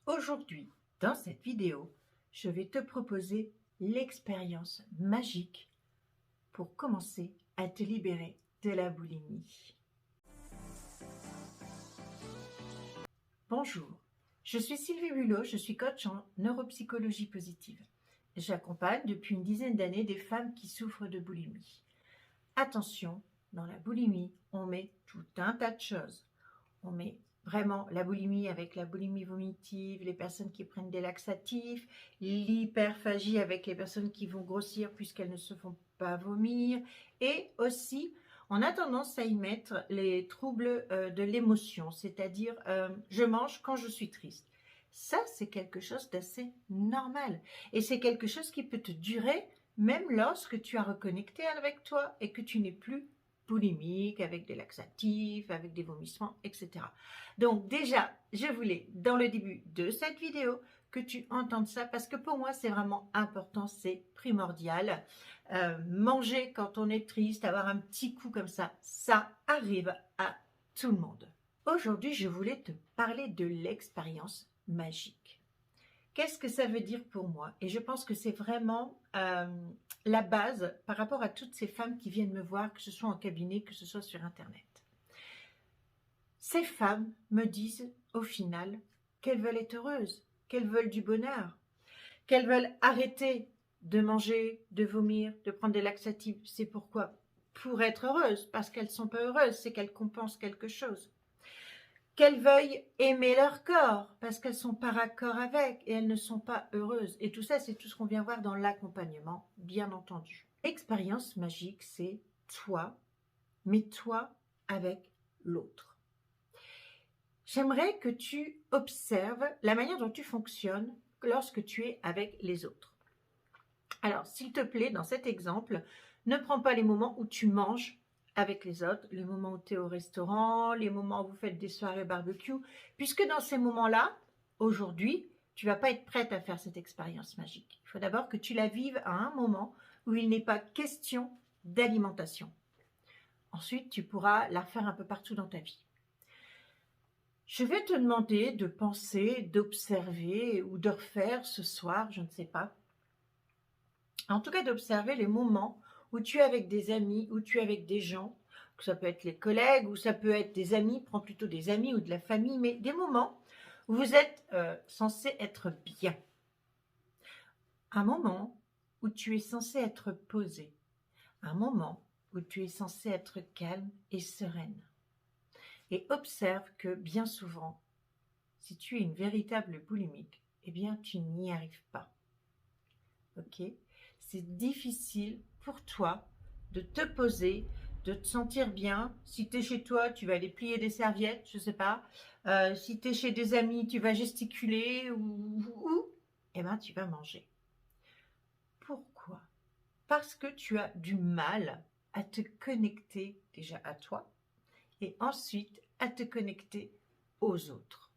Aujourd'hui, dans cette vidéo, je vais te proposer l'expérience magique pour commencer à te libérer de la boulimie. Bonjour, je suis Sylvie Bulot, je suis coach en neuropsychologie positive. J'accompagne depuis une dizaine d'années des femmes qui souffrent de boulimie. Attention, dans la boulimie, on met tout un tas de choses. On met vraiment la boulimie avec la boulimie vomitive, les personnes qui prennent des laxatifs, l'hyperphagie avec les personnes qui vont grossir puisqu'elles ne se font pas vomir. Et aussi, on a tendance à y mettre les troubles de l'émotion, c'est-à-dire je mange quand je suis triste. Ça, c'est quelque chose d'assez normal. Et c'est quelque chose qui peut te durer même lorsque tu as reconnecté avec toi et que tu n'es plus boulimique, avec des laxatifs, avec des vomissements, etc. Donc déjà, je voulais, dans le début de cette vidéo, que tu entendes ça, parce que pour moi, c'est vraiment important, c'est primordial. Manger quand on est triste, avoir un petit coup comme ça arrive à tout le monde. Aujourd'hui, je voulais te parler de l'expérience magique. Qu'est-ce que ça veut dire pour moi? Et je pense que c'est vraiment la base par rapport à toutes ces femmes qui viennent me voir, que ce soit en cabinet, que ce soit sur Internet. Ces femmes me disent au final qu'elles veulent être heureuses, qu'elles veulent du bonheur, qu'elles veulent arrêter de manger, de vomir, de prendre des laxatifs. C'est pourquoi? Pour être heureuses, parce qu'elles ne sont pas heureuses, c'est qu'elles compensent quelque chose. Qu'elles veuillent aimer leur corps, parce qu'elles sont par accord avec et elles ne sont pas heureuses. Et tout ça, c'est tout ce qu'on vient voir dans l'accompagnement, bien entendu. L'expérience magique, c'est toi, mais toi avec l'autre. J'aimerais que tu observes la manière dont tu fonctionnes lorsque tu es avec les autres. Alors, s'il te plaît, dans cet exemple, ne prends pas les moments où tu manges avec les autres, les moments où tu es au restaurant, les moments où vous faites des soirées barbecue, puisque dans ces moments-là, aujourd'hui, tu ne vas pas être prête à faire cette expérience magique. Il faut d'abord que tu la vives à un moment où il n'est pas question d'alimentation. Ensuite, tu pourras la faire un peu partout dans ta vie. Je vais te demander de penser, d'observer ou de refaire ce soir, je ne sais pas. En tout cas, d'observer les moments où tu es avec des amis, où tu es avec des gens, que ça peut être les collègues, ou ça peut être des amis, prends plutôt des amis ou de la famille, mais des moments où vous êtes censé être bien. Un moment où tu es censé être posé. Un moment où tu es censé être calme et sereine. Et observe que bien souvent, si tu es une véritable boulimique, eh bien tu n'y arrives pas. Ok ? C'est difficile pour toi de te poser, de te sentir bien. Si tu es chez toi, tu vas aller plier des serviettes, je ne sais pas. Si tu es chez des amis, tu vas gesticuler ou eh ben, tu vas manger. Pourquoi? Parce que tu as du mal à te connecter déjà à toi et ensuite à te connecter aux autres.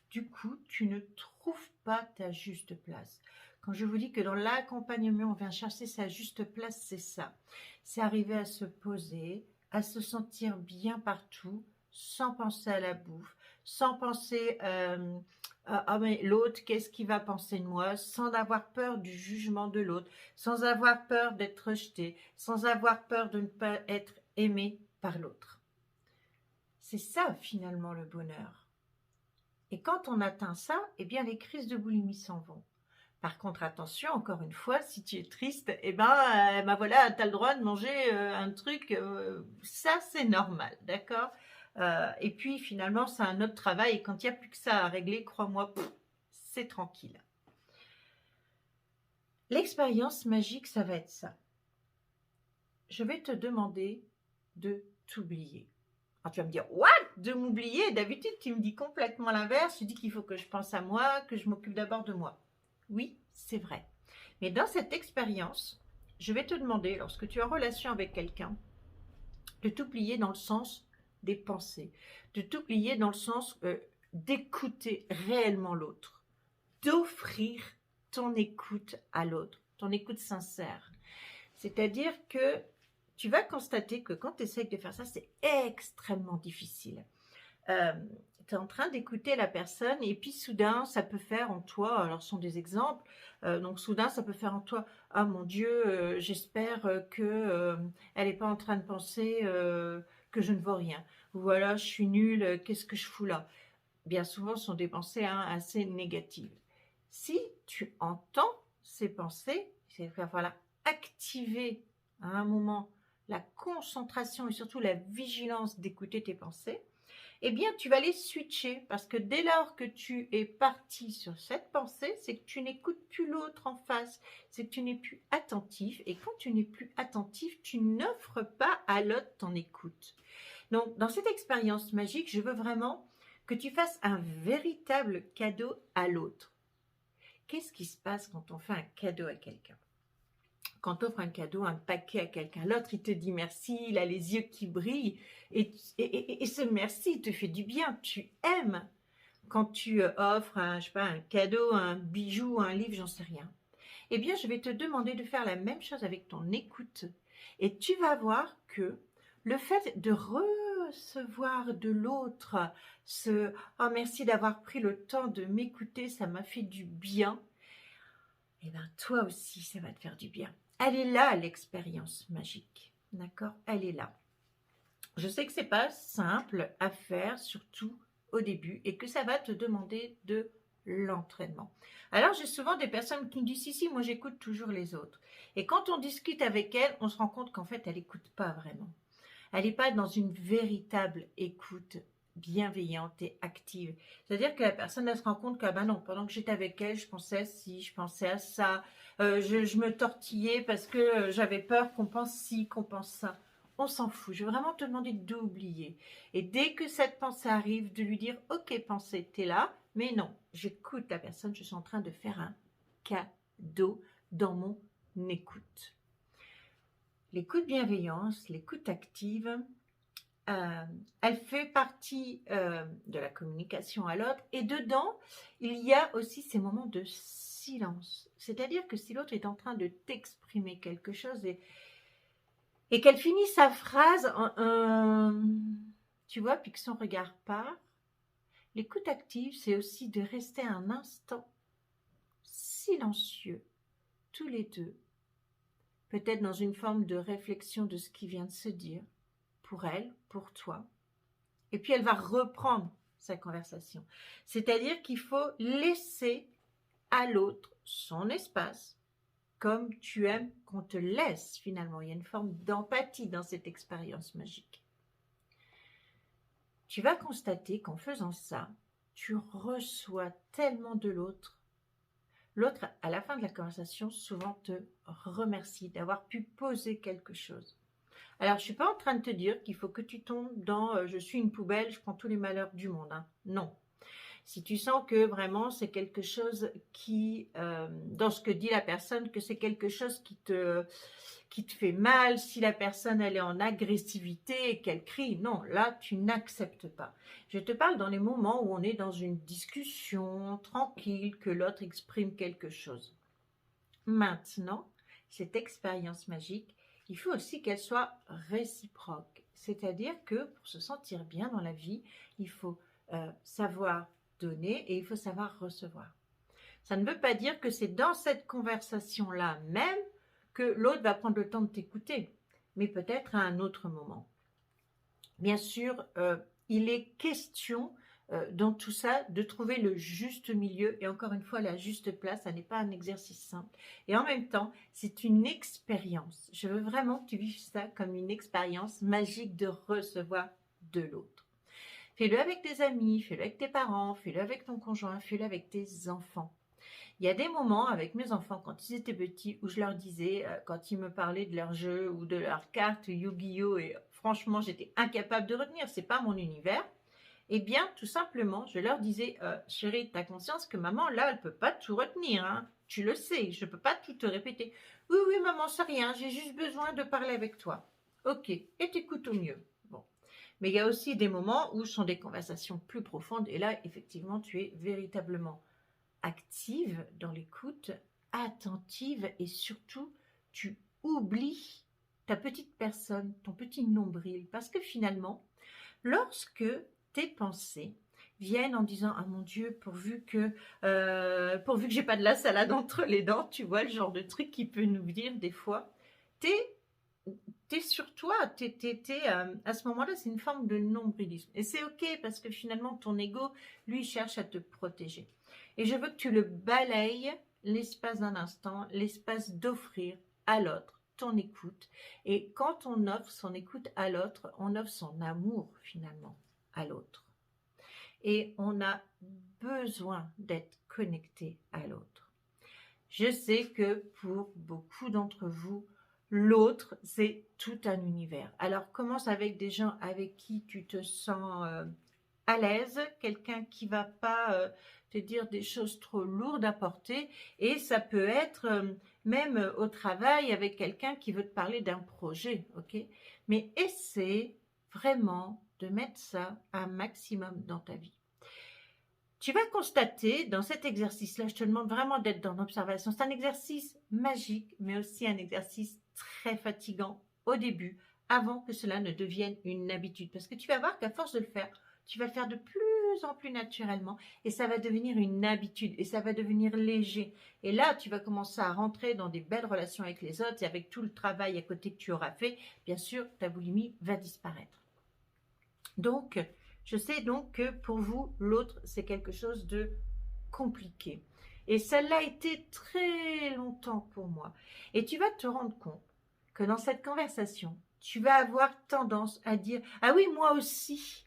Du coup, tu ne trouves pas ta juste place. Quand je vous dis que dans l'accompagnement, on vient chercher sa juste place, c'est ça. C'est arriver à se poser, à se sentir bien partout, sans penser à la bouffe, sans penser ah mais l'autre, qu'est-ce qu'il va penser de moi, sans avoir peur du jugement de l'autre, sans avoir peur d'être rejeté, sans avoir peur de ne pas être aimé par l'autre. C'est ça finalement le bonheur. Et quand on atteint ça, eh bien les crises de boulimie s'en vont. Par contre, attention, encore une fois, si tu es triste, eh ben voilà, tu as le droit de manger un truc, ça c'est normal, d'accord? Et puis finalement, c'est un autre travail, et quand il n'y a plus que ça à régler, crois-moi, c'est tranquille. L'expérience magique, ça va être ça. Je vais te demander de t'oublier. Alors tu vas me dire, what? De m'oublier? D'habitude, tu me dis complètement l'inverse, tu dis qu'il faut que je pense à moi, que je m'occupe d'abord de moi. Oui, c'est vrai. Mais dans cette expérience, je vais te demander, lorsque tu es en relation avec quelqu'un, de t'oublier dans le sens des pensées, de t'oublier dans le sens d'écouter réellement l'autre, d'offrir ton écoute à l'autre, ton écoute sincère. C'est-à-dire que tu vas constater que quand tu essayes de faire ça, c'est extrêmement difficile. tu es en train d'écouter la personne et puis soudain, ça peut faire en toi, alors ce sont des exemples, donc soudain, ça peut faire en toi, ah mon Dieu, j'espère que elle n'est pas en train de penser que je ne vaux rien. Ou voilà, je suis nulle, qu'est-ce que je fous là? Bien souvent, ce sont des pensées assez négatives. Si tu entends ces pensées, c'est qu'il va falloir activer à un moment la concentration et surtout la vigilance d'écouter tes pensées, eh bien, tu vas les switcher parce que dès lors que tu es parti sur cette pensée, c'est que tu n'écoutes plus l'autre en face, c'est que tu n'es plus attentif et quand tu n'es plus attentif, tu n'offres pas à l'autre ton écoute. Donc, dans cette expérience magique, je veux vraiment que tu fasses un véritable cadeau à l'autre. Qu'est-ce qui se passe quand on fait un cadeau à quelqu'un? Quand on offre un cadeau, un paquet à quelqu'un, l'autre, il te dit merci, il a les yeux qui brillent, et ce merci te fait du bien, tu aimes quand tu offres je sais pas, un cadeau, un bijou, un livre, j'en sais rien. Eh bien, je vais te demander de faire la même chose avec ton écoute, et tu vas voir que le fait de recevoir de l'autre ce « Oh, merci d'avoir pris le temps de m'écouter, ça m'a fait du bien », eh bien, toi aussi, ça va te faire du bien. Elle est là, l'expérience magique. D'accord? Elle est là. Je sais que c'est pas simple à faire, surtout au début, et que ça va te demander de l'entraînement. Alors, j'ai souvent des personnes qui me disent, si, moi j'écoute toujours les autres. Et quand on discute avec elle, on se rend compte qu'en fait, elle n'écoute pas vraiment. Elle n'est pas dans une véritable écoute bienveillante et active. C'est-à-dire que la personne, elle se rend compte que, non, pendant que j'étais avec elle, je pensais à ci, je pensais à ça, je me tortillais parce que j'avais peur qu'on pense ci, qu'on pense ça. On s'en fout. Je veux vraiment te demander d'oublier. Et dès que cette pensée arrive, de lui dire, ok, pensée, t'es là, mais non, j'écoute la personne, je suis en train de faire un cadeau dans mon écoute. L'écoute bienveillance, l'écoute active, elle fait partie de la communication à l'autre. Et dedans, il y a aussi ces moments de silence. C'est-à-dire que si l'autre est en train de t'exprimer quelque chose et qu'elle finit sa phrase, tu vois, puis que son regard part, l'écoute active, c'est aussi de rester un instant silencieux, tous les deux, peut-être dans une forme de réflexion de ce qui vient de se dire, pour elle, pour toi. Et puis elle va reprendre sa conversation. C'est-à-dire qu'il faut laisser à l'autre son espace, comme tu aimes qu'on te laisse finalement. Il y a une forme d'empathie dans cette expérience magique. Tu vas constater qu'en faisant ça, tu reçois tellement de l'autre. L'autre, à la fin de la conversation, souvent te remercie d'avoir pu poser quelque chose. Alors, je ne suis pas en train de te dire qu'il faut que tu tombes dans je suis une poubelle, je prends tous les malheurs du monde. Hein. Non. Si tu sens que vraiment c'est quelque chose qui, dans ce que dit la personne, que c'est quelque chose qui te fait mal, si la personne elle est en agressivité et qu'elle crie, non, là tu n'acceptes pas. Je te parle dans les moments où on est dans une discussion tranquille, que l'autre exprime quelque chose. Maintenant, cette expérience magique, il faut aussi qu'elle soit réciproque. C'est-à-dire que pour se sentir bien dans la vie, il faut savoir donner et il faut savoir recevoir. Ça ne veut pas dire que c'est dans cette conversation-là même que l'autre va prendre le temps de t'écouter, mais peut-être à un autre moment. Bien sûr, il est question dans tout ça, de trouver le juste milieu et encore une fois la juste place, ça n'est pas un exercice simple et en même temps c'est une expérience. Je veux vraiment que tu vives ça comme une expérience magique de recevoir de l'autre. Fais-le avec tes amis, fais-le avec tes parents, fais-le avec ton conjoint, fais-le avec tes enfants. Il y a des moments avec mes enfants quand ils étaient petits où je leur disais, quand ils me parlaient de leur jeu ou de leur carte Yu-Gi-Oh! Et franchement j'étais incapable de retenir, c'est pas mon univers. Eh bien, tout simplement, je leur disais, chérie, tu as conscience que maman, là, elle ne peut pas tout retenir, hein. Tu le sais, je ne peux pas tout te répéter. Oui, oui, maman, c'est rien, j'ai juste besoin de parler avec toi. Ok, et t'écoutes au mieux. Bon. Mais il y a aussi des moments où ce sont des conversations plus profondes, et là, effectivement, tu es véritablement active dans l'écoute, attentive, et surtout, tu oublies ta petite personne, ton petit nombril, parce que finalement, lorsque tes pensées viennent en disant « Ah mon Dieu, pourvu que j'ai pas de la salade entre les dents », tu vois, le genre de truc qui peut nous venir des fois. T'es sur toi, à ce moment-là, c'est une forme de nombrilisme. Et c'est ok parce que finalement, ton ego, lui, cherche à te protéger. Et je veux que tu le balayes l'espace d'un instant, l'espace d'offrir à l'autre ton écoute. Et quand on offre son écoute à l'autre, on offre son amour finalement à l'autre. Et on a besoin d'être connecté à l'autre. Je sais que pour beaucoup d'entre vous, l'autre, c'est tout un univers. Alors, commence avec des gens avec qui tu te sens à l'aise, quelqu'un qui va pas te dire des choses trop lourdes à porter, et ça peut être même au travail avec quelqu'un qui veut te parler d'un projet, ok? Mais essaie vraiment de mettre ça un maximum dans ta vie. Tu vas constater dans cet exercice-là, je te demande vraiment d'être dans l'observation, c'est un exercice magique, mais aussi un exercice très fatigant au début, avant que cela ne devienne une habitude. Parce que tu vas voir qu'à force de le faire, tu vas le faire de plus en plus naturellement et ça va devenir une habitude et ça va devenir léger. Et là, tu vas commencer à rentrer dans des belles relations avec les autres et avec tout le travail à côté que tu auras fait, bien sûr, ta boulimie va disparaître. Donc, je sais donc que pour vous, l'autre, c'est quelque chose de compliqué. Et ça l'a été très longtemps pour moi. Et tu vas te rendre compte que dans cette conversation, tu vas avoir tendance à dire « Ah oui, moi aussi !»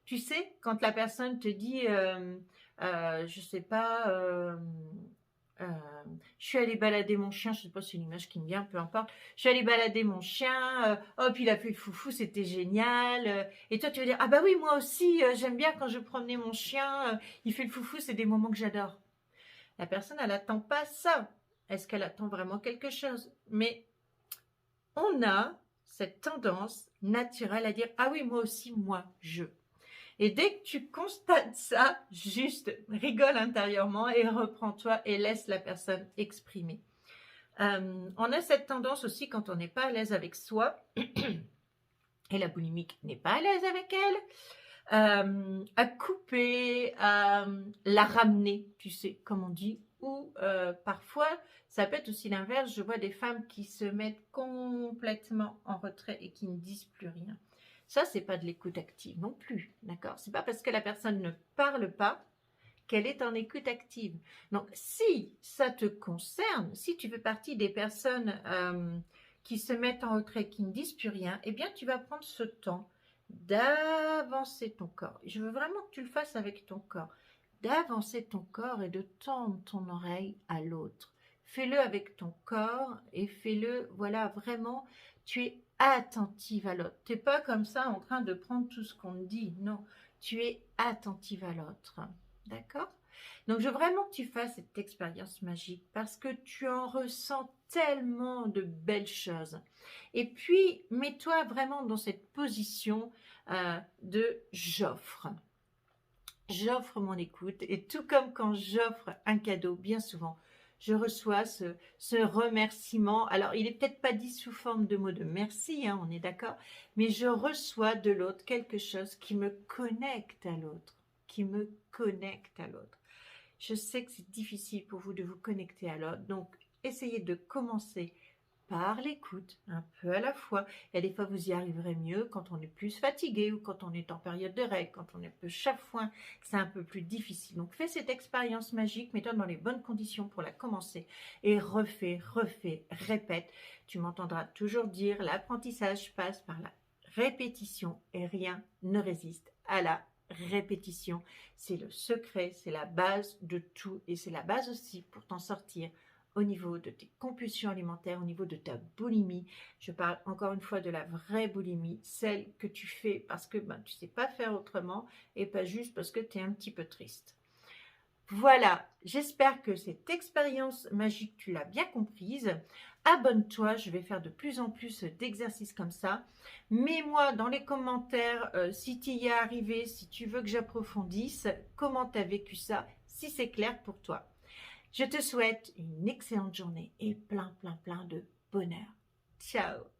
Tu sais, quand la personne te dit je sais pas, je suis allée balader mon chien, je sais pas si c'est une image qui me vient, peu importe. Je suis allée balader mon chien, oh puis il a fait le foufou, c'était génial. Et toi tu vas dire ah bah oui moi aussi j'aime bien quand je promenais mon chien, il fait le foufou, c'est des moments que j'adore. La personne elle attend pas ça. Est-ce qu'elle attend vraiment quelque chose? Mais on a cette tendance naturelle à dire ah oui moi aussi moi je. Et dès que tu constates ça, juste rigole intérieurement et reprends-toi et laisse la personne exprimer. On a cette tendance aussi quand on n'est pas à l'aise avec soi, et la boulimique n'est pas à l'aise avec elle, à couper, à la ramener, tu sais, comme on dit, ou parfois, ça peut être aussi l'inverse, je vois des femmes qui se mettent complètement en retrait et qui ne disent plus rien. Ça, c'est pas de l'écoute active non plus, d'accord? C'est pas parce que la personne ne parle pas qu'elle est en écoute active. Donc, si ça te concerne, si tu fais partie des personnes qui se mettent en retrait, qui ne disent plus rien, eh bien, tu vas prendre ce temps d'avancer ton corps. Je veux vraiment que tu le fasses avec ton corps, d'avancer ton corps et de tendre ton oreille à l'autre. Fais-le avec ton corps et fais-le, voilà, vraiment, tu es attentive à l'autre. Tu n'es pas comme ça en train de prendre tout ce qu'on te dit. Non, tu es attentive à l'autre. D'accord? Donc, je veux vraiment que tu fasses cette expérience magique parce que tu en ressens tellement de belles choses. Et puis, mets-toi vraiment dans cette position de j'offre. J'offre mon écoute et tout comme quand j'offre un cadeau, bien souvent, je reçois ce remerciement. Alors, il n'est peut-être pas dit sous forme de mots de merci, hein, on est d'accord, mais je reçois de l'autre quelque chose qui me connecte à l'autre, qui me connecte à l'autre. Je sais que c'est difficile pour vous de vous connecter à l'autre, donc essayez de commencer par l'écoute, un peu à la fois. Et des fois, vous y arriverez mieux quand on est plus fatigué ou quand on est en période de règles, quand on est un peu chafouin, c'est un peu plus difficile. Donc, fais cette expérience magique, mets-toi dans les bonnes conditions pour la commencer et refais, répète. Tu m'entendras toujours dire, l'apprentissage passe par la répétition et rien ne résiste à la répétition. C'est le secret, c'est la base de tout et c'est la base aussi pour t'en sortir au niveau de tes compulsions alimentaires, au niveau de ta boulimie. Je parle encore une fois de la vraie boulimie, celle que tu fais parce que tu ne sais pas faire autrement et pas juste parce que tu es un petit peu triste. Voilà, j'espère que cette expérience magique, tu l'as bien comprise. Abonne-toi, je vais faire de plus en plus d'exercices comme ça. Mets-moi dans les commentaires si tu y es arrivé, si tu veux que j'approfondisse, comment tu as vécu ça, si c'est clair pour toi. Je te souhaite une excellente journée et plein de bonheur. Ciao!